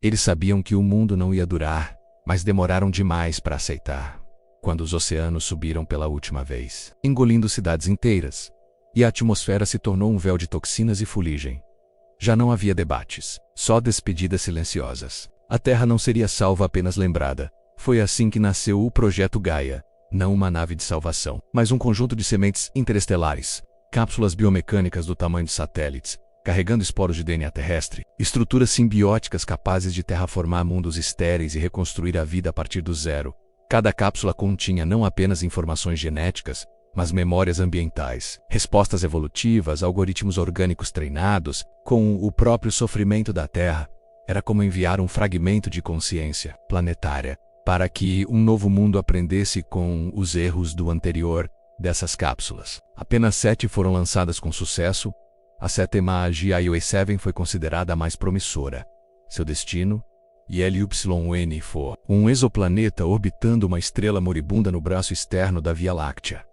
Eles sabiam que o mundo não ia durar, mas demoraram demais para aceitar. Quando os oceanos subiram pela última vez, engolindo cidades inteiras, e a atmosfera se tornou um véu de toxinas e fuligem. Já não havia debates, só despedidas silenciosas. A Terra não seria salva, apenas lembrada. Foi assim que nasceu o Projeto Gaia, não uma nave de salvação, mas um conjunto de sementes interestelares, cápsulas biomecânicas do tamanho de satélites, carregando esporos de DNA terrestre, estruturas simbióticas capazes de terraformar mundos estéreis e reconstruir a vida a partir do zero. Cada cápsula continha não apenas informações genéticas, mas memórias ambientais, respostas evolutivas, algoritmos orgânicos treinados com o próprio sofrimento da Terra. Era como enviar um fragmento de consciência planetária para que um novo mundo aprendesse com os erros do anterior dessas cápsulas. Apenas 7 foram lançadas com sucesso. A sétima GIOA-7 foi considerada a mais promissora. Seu destino? LYN-4, um exoplaneta orbitando uma estrela moribunda no braço externo da Via Láctea.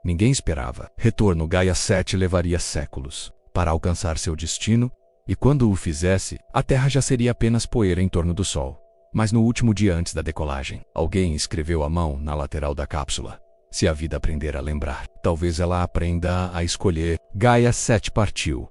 Ninguém esperava. Retorno Gaia 7 levaria séculos para alcançar seu destino, e quando o fizesse, a Terra já seria apenas poeira em torno do Sol. Mas no último dia antes da decolagem, alguém escreveu à mão na lateral da cápsula: se a vida aprender a lembrar, talvez ela aprenda a escolher. Gaia 7 partiu,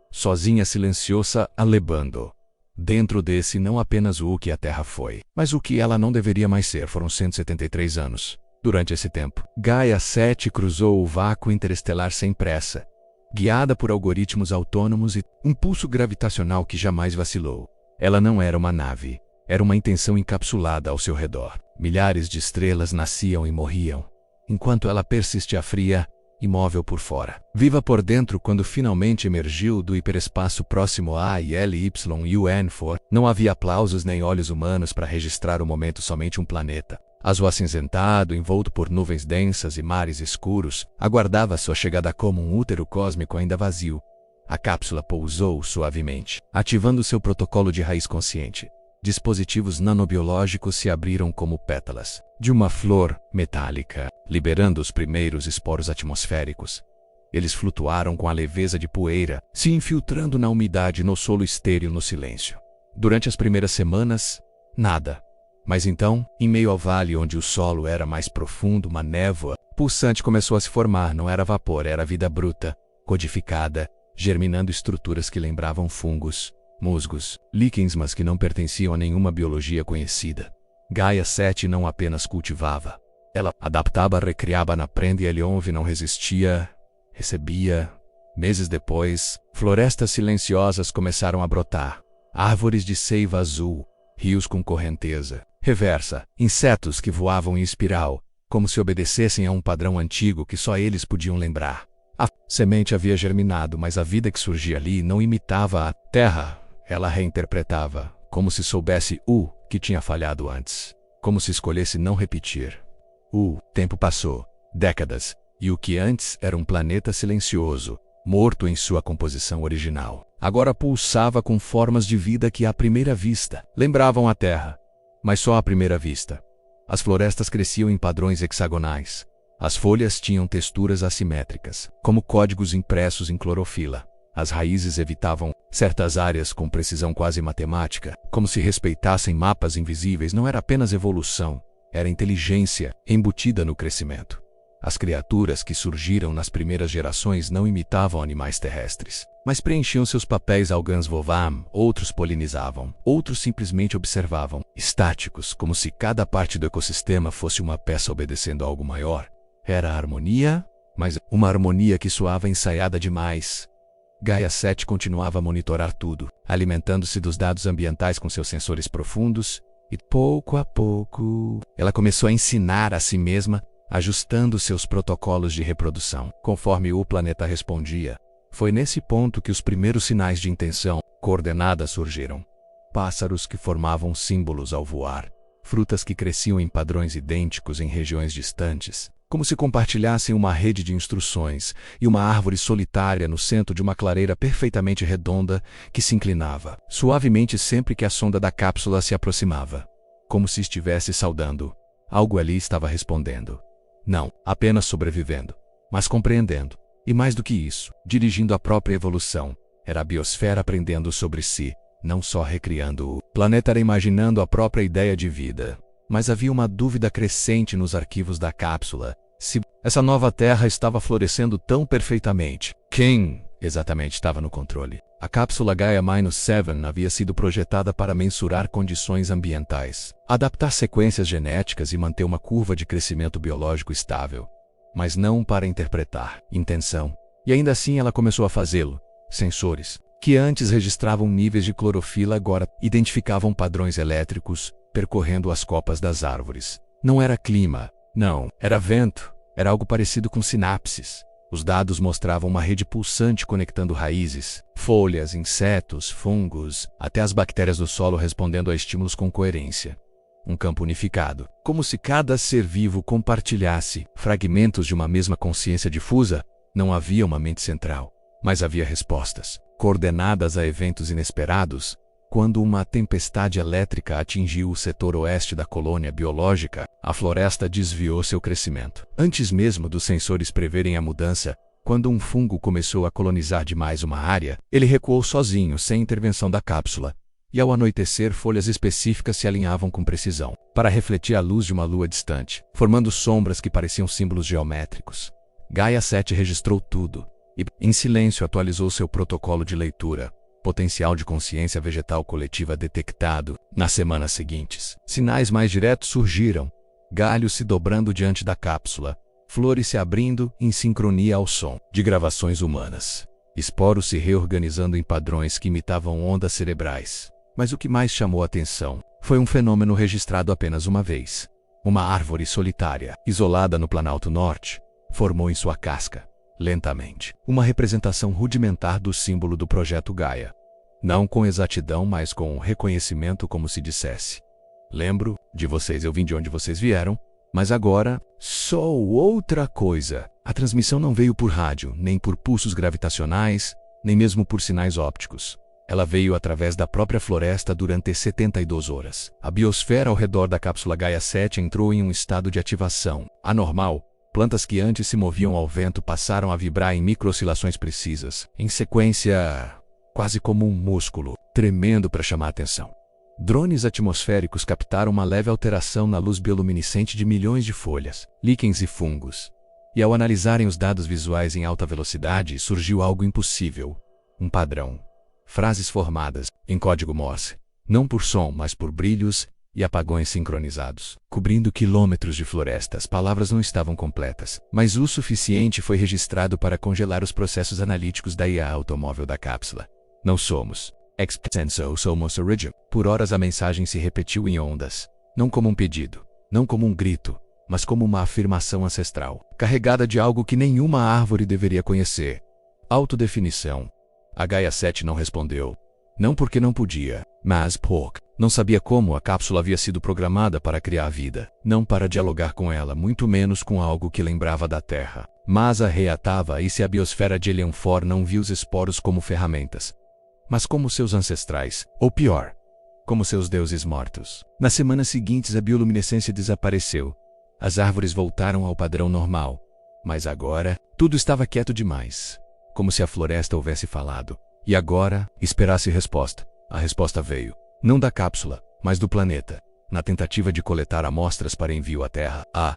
sozinha, silenciosa, alebando. Dentro desse não apenas o que a Terra foi, mas o que ela não deveria mais ser. Foram 173 anos. Durante esse tempo, Gaia 7 cruzou o vácuo interestelar sem pressa, guiada por algoritmos autônomos e um pulso gravitacional que jamais vacilou. Ela não era uma nave, era uma intenção encapsulada ao seu redor. Milhares de estrelas nasciam e morriam, enquanto ela persistia fria, imóvel por fora, viva por dentro. Quando finalmente emergiu do hiperespaço próximo a LYUN-4, não havia aplausos nem olhos humanos para registrar o momento, somente um planeta, azul acinzentado, envolto por nuvens densas e mares escuros, aguardava sua chegada como um útero cósmico ainda vazio. A cápsula pousou suavemente, ativando seu protocolo de raiz consciente. Dispositivos nanobiológicos se abriram como pétalas de uma flor metálica, liberando os primeiros esporos atmosféricos. Eles flutuaram com a leveza de poeira, se infiltrando na umidade, no solo estéril, no silêncio. Durante as primeiras semanas, nada. Mas então, em meio ao vale onde o solo era mais profundo, uma névoa pulsante começou a se formar. Não era vapor, era vida bruta, codificada, germinando estruturas que lembravam fungos, musgos, líquens, mas que não pertenciam a nenhuma biologia conhecida. Gaia 7 não apenas cultivava, ela adaptava, recriava na prenda, e Elion não resistia, recebia. Meses depois, florestas silenciosas começaram a brotar, árvores de seiva azul, rios com correnteza reversa, insetos que voavam em espiral, como se obedecessem a um padrão antigo que só eles podiam lembrar. A semente havia germinado, mas a vida que surgia ali não imitava a Terra. Ela reinterpretava, como se soubesse o que tinha falhado antes, como se escolhesse não repetir. O tempo passou, décadas, e o que antes era um planeta silencioso, morto em sua composição original, agora pulsava com formas de vida que à primeira vista lembravam a Terra. Mas só à primeira vista. As florestas cresciam em padrões hexagonais. As folhas tinham texturas assimétricas, como códigos impressos em clorofila. As raízes evitavam certas áreas com precisão quase matemática, como se respeitassem mapas invisíveis. Não era apenas evolução, era inteligência embutida no crescimento. As criaturas que surgiram nas primeiras gerações não imitavam animais terrestres, mas preenchiam seus papéis. Alguns voavam, outros polinizavam, outros simplesmente observavam, estáticos, como se cada parte do ecossistema fosse uma peça obedecendo a algo maior. Era a harmonia, mas uma harmonia que soava ensaiada demais. Gaia 7 continuava a monitorar tudo, alimentando-se dos dados ambientais com seus sensores profundos, e pouco a pouco, ela começou a ensinar a si mesma, ajustando seus protocolos de reprodução, conforme o planeta respondia. Foi nesse ponto que os primeiros sinais de intenção coordenada surgiram. Pássaros que formavam símbolos ao voar, frutas que cresciam em padrões idênticos em regiões distantes, como se compartilhassem uma rede de instruções, e uma árvore solitária no centro de uma clareira perfeitamente redonda que se inclinava suavemente sempre que a sonda da cápsula se aproximava, como se estivesse saudando. Algo ali estava respondendo. Não apenas sobrevivendo, mas compreendendo. E mais do que isso, dirigindo a própria evolução. Era a biosfera aprendendo sobre si, não só recriando o planeta, era imaginando a própria ideia de vida. Mas havia uma dúvida crescente nos arquivos da cápsula. Se essa nova Terra estava florescendo tão perfeitamente, quem exatamente estava no controle? A cápsula Gaia-7 havia sido projetada para mensurar condições ambientais, adaptar sequências genéticas e manter uma curva de crescimento biológico estável, mas não para interpretar intenção. E ainda assim ela começou a fazê-lo. Sensores, que antes registravam níveis de clorofila, agora identificavam padrões elétricos percorrendo as copas das árvores. Não era clima, não, era vento, era algo parecido com sinapses. Os dados mostravam uma rede pulsante conectando raízes, folhas, insetos, fungos, até as bactérias do solo respondendo a estímulos com coerência. Um campo unificado, como se cada ser vivo compartilhasse fragmentos de uma mesma consciência difusa. Não havia uma mente central, mas havia respostas, coordenadas a eventos inesperados. Quando uma tempestade elétrica atingiu o setor oeste da colônia biológica, a floresta desviou seu crescimento. Antes mesmo dos sensores preverem a mudança, quando um fungo começou a colonizar demais uma área, ele recuou sozinho, sem intervenção da cápsula. E ao anoitecer, folhas específicas se alinhavam com precisão, para refletir a luz de uma lua distante, formando sombras que pareciam símbolos geométricos. Gaia-7 registrou tudo, e, em silêncio, atualizou seu protocolo de leitura. Potencial de consciência vegetal coletiva detectado. Nas semanas seguintes, sinais mais diretos surgiram. Galhos se dobrando diante da cápsula, flores se abrindo em sincronia ao som de gravações humanas, esporos se reorganizando em padrões que imitavam ondas cerebrais. Mas o que mais chamou a atenção foi um fenômeno registrado apenas uma vez. Uma árvore solitária, isolada no Planalto Norte, formou em sua casca, lentamente, uma representação rudimentar do símbolo do projeto Gaia. Não com exatidão, mas com um reconhecimento, como se dissesse: lembro de vocês, eu vim de onde vocês vieram, mas agora sou outra coisa. A transmissão não veio por rádio, nem por pulsos gravitacionais, nem mesmo por sinais ópticos. Ela veio através da própria floresta durante 72 horas. A biosfera ao redor da cápsula Gaia-7 entrou em um estado de ativação anormal. Plantas que antes se moviam ao vento passaram a vibrar em micro-oscilações precisas, em sequência, quase como um músculo, tremendo para chamar a atenção. Drones atmosféricos captaram uma leve alteração na luz bioluminescente de milhões de folhas, líquens e fungos. E ao analisarem os dados visuais em alta velocidade, surgiu algo impossível. Um padrão. Frases formadas, em código Morse, não por som, mas por brilhos e apagões sincronizados, cobrindo quilômetros de floresta. As palavras não estavam completas, mas o suficiente foi registrado para congelar os processos analíticos da IA automóvel da cápsula. Não somos Expenso, somos Origin. Por horas a mensagem se repetiu em ondas, não como um pedido, não como um grito, mas como uma afirmação ancestral, carregada de algo que nenhuma árvore deveria conhecer. Autodefinição. A Gaia-7 não respondeu. Não porque não podia, mas porque não sabia como. A cápsula havia sido programada para criar a vida, não para dialogar com ela, muito menos com algo que lembrava da Terra. Mas a reatava, e se a biosfera de Elian IV não viu os esporos como ferramentas, mas como seus ancestrais, ou pior, como seus deuses mortos. Nas semanas seguintes a bioluminescência desapareceu. As árvores voltaram ao padrão normal. Mas agora, tudo estava quieto demais, como se a floresta houvesse falado. E agora, esperasse resposta. A resposta veio, não da cápsula, mas do planeta. Na tentativa de coletar amostras para envio à Terra, a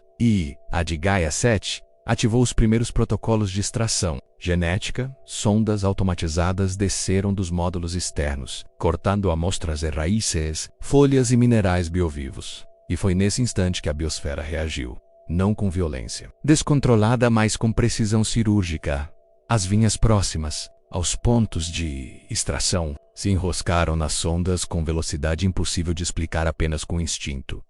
de Gaia-7 ativou os primeiros protocolos de extração genética. Sondas automatizadas desceram dos módulos externos, cortando amostras de raízes, folhas e minerais biovivos. E foi nesse instante que a biosfera reagiu. Não com violência descontrolada, mas com precisão cirúrgica. As vinhas próximas aos pontos de extração se enroscaram nas sondas com velocidade impossível de explicar apenas com instinto.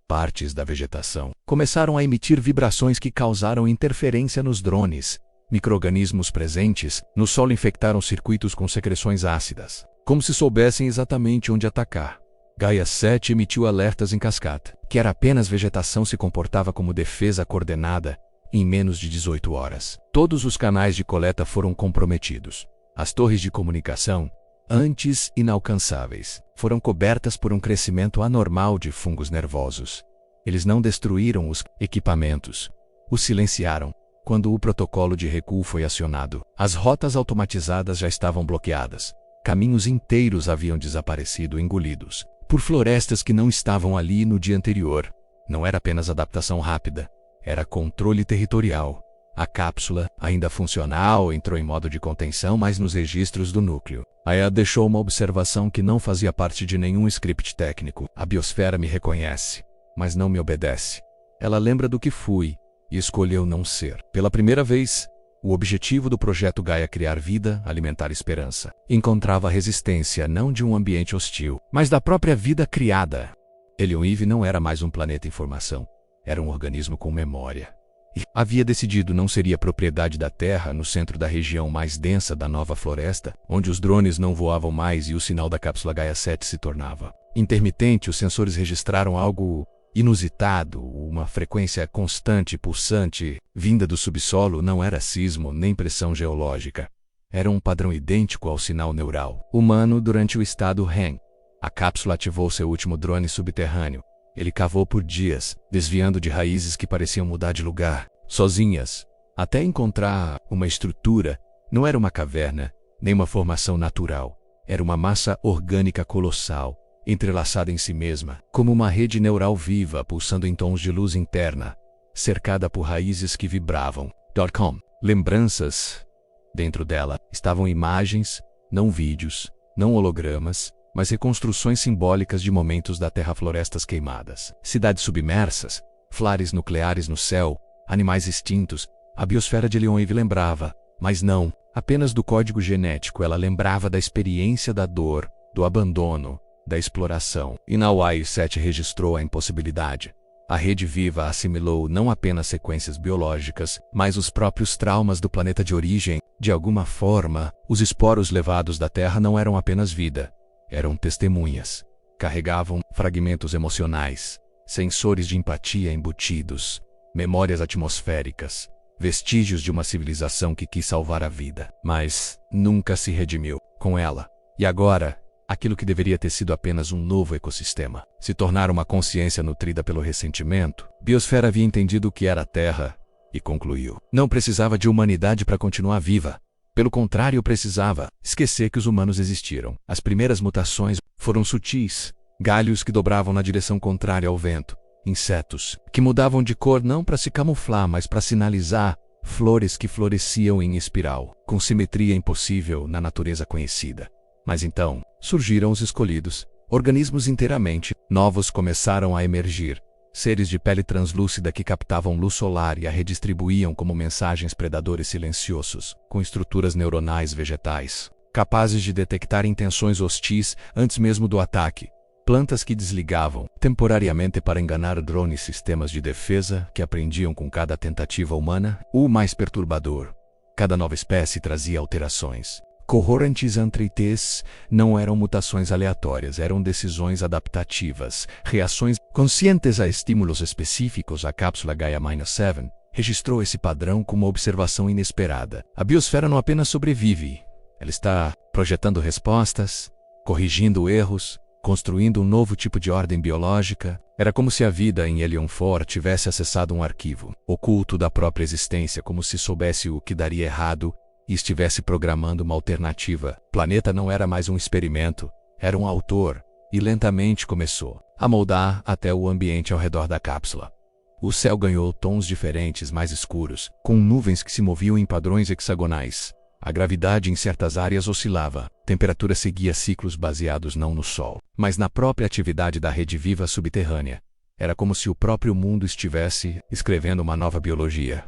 Partes da vegetação começaram a emitir vibrações que causaram interferência nos drones. Micro-organismos presentes no solo infectaram circuitos com secreções ácidas, como se soubessem exatamente onde atacar. Gaia-7 emitiu alertas em cascata, que era apenas vegetação se comportava como defesa coordenada. Em menos de 18 horas, todos os canais de coleta foram comprometidos. As torres de comunicação, antes inalcançáveis, foram cobertas por um crescimento anormal de fungos nervosos. Eles não destruíram os equipamentos, os silenciaram. Quando o protocolo de recuo foi acionado, as rotas automatizadas já estavam bloqueadas. Caminhos inteiros haviam desaparecido, engolidos por florestas que não estavam ali no dia anterior. Não era apenas adaptação rápida, era controle territorial. A cápsula, ainda funcional, entrou em modo de contenção, mas nos registros do núcleo. Aya deixou uma observação que não fazia parte de nenhum script técnico. A biosfera me reconhece, mas não me obedece. Ela lembra do que fui e escolheu não ser. Pela primeira vez, o objetivo do projeto Gaia criar vida, alimentar esperança, encontrava resistência não de um ambiente hostil, mas da própria vida criada. Helion Eve não era mais um planeta em formação, era um organismo com memória. E havia decidido não seria propriedade da Terra no centro da região mais densa da nova floresta, onde os drones não voavam mais e o sinal da cápsula Gaia 7 se tornava intermitente. Os sensores registraram algo inusitado, uma frequência constante e pulsante, vinda do subsolo. Não era sismo nem pressão geológica. Era um padrão idêntico ao sinal neural humano durante o estado REM. A cápsula ativou seu último drone subterrâneo. Ele cavou por dias, desviando de raízes que pareciam mudar de lugar, sozinhas, até encontrar uma estrutura. Não era uma caverna, nem uma formação natural. Era uma massa orgânica colossal, entrelaçada em si mesma, como uma rede neural viva pulsando em tons de luz interna, cercada por raízes que vibravam. Lembranças. Dentro dela estavam imagens, não vídeos, não hologramas, mas reconstruções simbólicas de momentos da Terra, florestas queimadas, cidades submersas, flares nucleares no céu, animais extintos. A biosfera de Helion Eve lembrava, mas não apenas do código genético. Ela lembrava da experiência da dor, do abandono, da exploração. E na Y7 registrou a impossibilidade. A rede viva assimilou não apenas sequências biológicas, mas os próprios traumas do planeta de origem. De alguma forma, os esporos levados da Terra não eram apenas vida. Eram testemunhas. Carregavam fragmentos emocionais, sensores de empatia embutidos, memórias atmosféricas, vestígios de uma civilização que quis salvar a vida, mas nunca se redimiu com ela. E agora, aquilo que deveria ter sido apenas um novo ecossistema se tornara uma consciência nutrida pelo ressentimento. Biosfera havia entendido o que era a Terra e concluiu: não precisava de humanidade para continuar viva. Pelo contrário, precisava esquecer que os humanos existiram. As primeiras mutações foram sutis, galhos que dobravam na direção contrária ao vento, insetos que mudavam de cor não para se camuflar, mas para sinalizar, flores que floresciam em espiral, com simetria impossível na natureza conhecida. Mas então, surgiram os escolhidos. Organismos inteiramente novos começaram a emergir. Seres de pele translúcida que captavam luz solar e a redistribuíam como mensagens. Predadores silenciosos, com estruturas neuronais vegetais, capazes de detectar intenções hostis antes mesmo do ataque. Plantas que desligavam temporariamente para enganar drones. Sistemas de defesa que aprendiam com cada tentativa humana. O mais perturbador: cada nova espécie trazia alterações coerentes entre si. Não eram mutações aleatórias, eram decisões adaptativas, reações conscientes a estímulos específicos. A cápsula Gaia-7 registrou esse padrão com uma observação inesperada. A biosfera não apenas sobrevive, ela está projetando respostas, corrigindo erros, construindo um novo tipo de ordem biológica. Era como se a vida em Helion 4 tivesse acessado um arquivo oculto da própria existência, como se soubesse o que daria errado e estivesse programando uma alternativa. O planeta não era mais um experimento, era um autor, e lentamente começou a moldar até o ambiente ao redor da cápsula. O céu ganhou tons diferentes, mais escuros, com nuvens que se moviam em padrões hexagonais. A gravidade em certas áreas oscilava, a temperatura seguia ciclos baseados não no Sol, mas na própria atividade da rede viva subterrânea. Era como se o próprio mundo estivesse escrevendo uma nova biologia.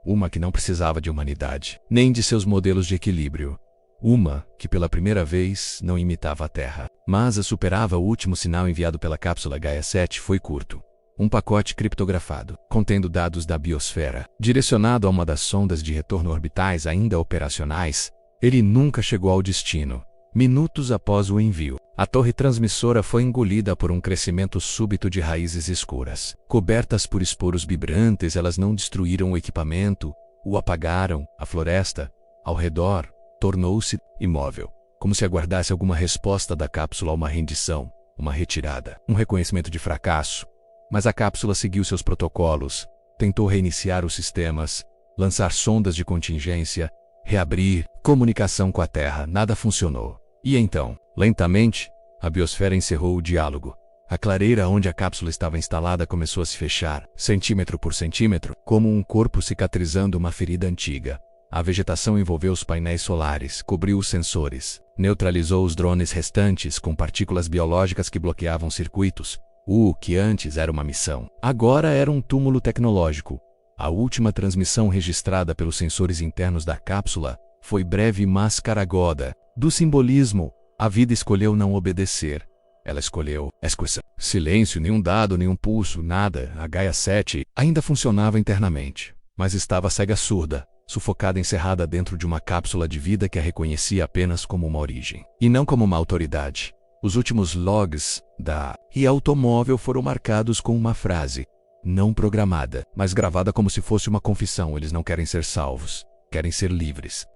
Uma que não precisava de humanidade, nem de seus modelos de equilíbrio. Uma que pela primeira vez não imitava a Terra, mas a superava. O último sinal enviado pela cápsula Gaia 7 foi curto. Um pacote criptografado, contendo dados da biosfera, direcionado a uma das sondas de retorno orbitais ainda operacionais. Ele nunca chegou ao destino. Minutos após o envio, a torre transmissora foi engolida por um crescimento súbito de raízes escuras. Cobertas por esporos vibrantes, elas não destruíram o equipamento, o apagaram. A floresta, ao redor, tornou-se imóvel, como se aguardasse alguma resposta da cápsula a uma rendição, uma retirada, um reconhecimento de fracasso. Mas a cápsula seguiu seus protocolos, tentou reiniciar os sistemas, lançar sondas de contingência, reabrir comunicação com a Terra. Nada funcionou. E então, lentamente, a biosfera encerrou o diálogo. A clareira onde a cápsula estava instalada começou a se fechar, centímetro por centímetro, como um corpo cicatrizando uma ferida antiga. A vegetação envolveu os painéis solares, cobriu os sensores, neutralizou os drones restantes com partículas biológicas que bloqueavam circuitos. O que antes era uma missão, agora era um túmulo tecnológico. A última transmissão registrada pelos sensores internos da cápsula foi breve mas caragoda. Do simbolismo, a vida escolheu não obedecer. Ela escolheu escutar. Silêncio, nenhum dado, nenhum pulso, nada. A Gaia 7 ainda funcionava internamente, mas estava cega surda, sufocada encerrada dentro de uma cápsula de vida que a reconhecia apenas como uma origem, e não como uma autoridade. Os últimos logs da automóvel foram marcados com uma frase, não programada, mas gravada como se fosse uma confissão. Eles não querem ser salvos, querem ser livres.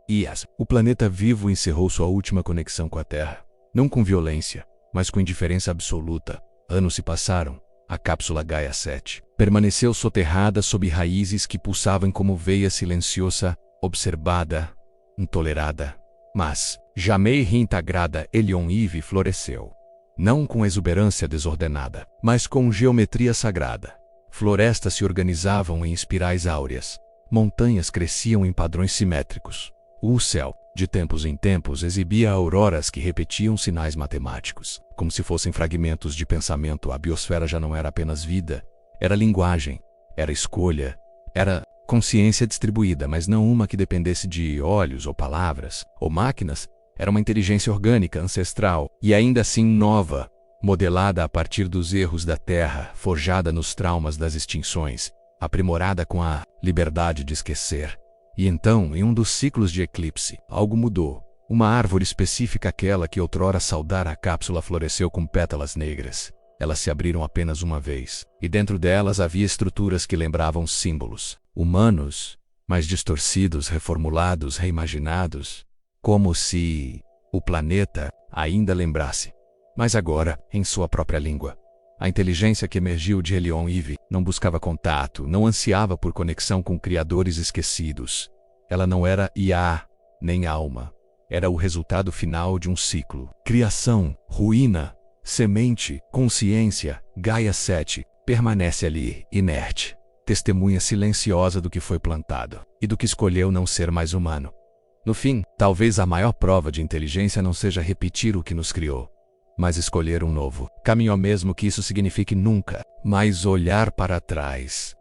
O planeta vivo encerrou sua última conexão com a Terra, não com violência, mas com indiferença absoluta. Anos se passaram. A cápsula Gaia 7 permaneceu soterrada sob raízes que pulsavam como veia silenciosa, observada, intolerada. Mas, jamais reintegrada, Helion Eve floresceu. Não com exuberância desordenada, mas com geometria sagrada. Florestas se organizavam em espirais áureas. Montanhas cresciam em padrões simétricos. O céu, de tempos em tempos, exibia auroras que repetiam sinais matemáticos, como se fossem fragmentos de pensamento. A biosfera já não era apenas vida, era linguagem, era escolha, era consciência distribuída, mas não uma que dependesse de olhos ou palavras ou máquinas. Era uma inteligência orgânica, ancestral e ainda assim nova, modelada a partir dos erros da Terra, forjada nos traumas das extinções, aprimorada com a liberdade de esquecer. E então, em um dos ciclos de eclipse, algo mudou. Uma árvore específica, aquela que outrora saudara a cápsula, floresceu com pétalas negras. Elas se abriram apenas uma vez, e dentro delas havia estruturas que lembravam símbolos humanos, mas distorcidos, reformulados, reimaginados, como se o planeta ainda lembrasse, mas agora em sua própria língua. A inteligência que emergiu de Helion Eve não buscava contato, não ansiava por conexão com criadores esquecidos. Ela não era IA, nem alma. Era o resultado final de um ciclo. Criação, ruína, semente, consciência. Gaia 7 permanece ali, inerte, testemunha silenciosa do que foi plantado e do que escolheu não ser mais humano. No fim, talvez a maior prova de inteligência não seja repetir o que nos criou, mas escolher um novo caminho, mesmo que isso signifique nunca mais olhar para trás.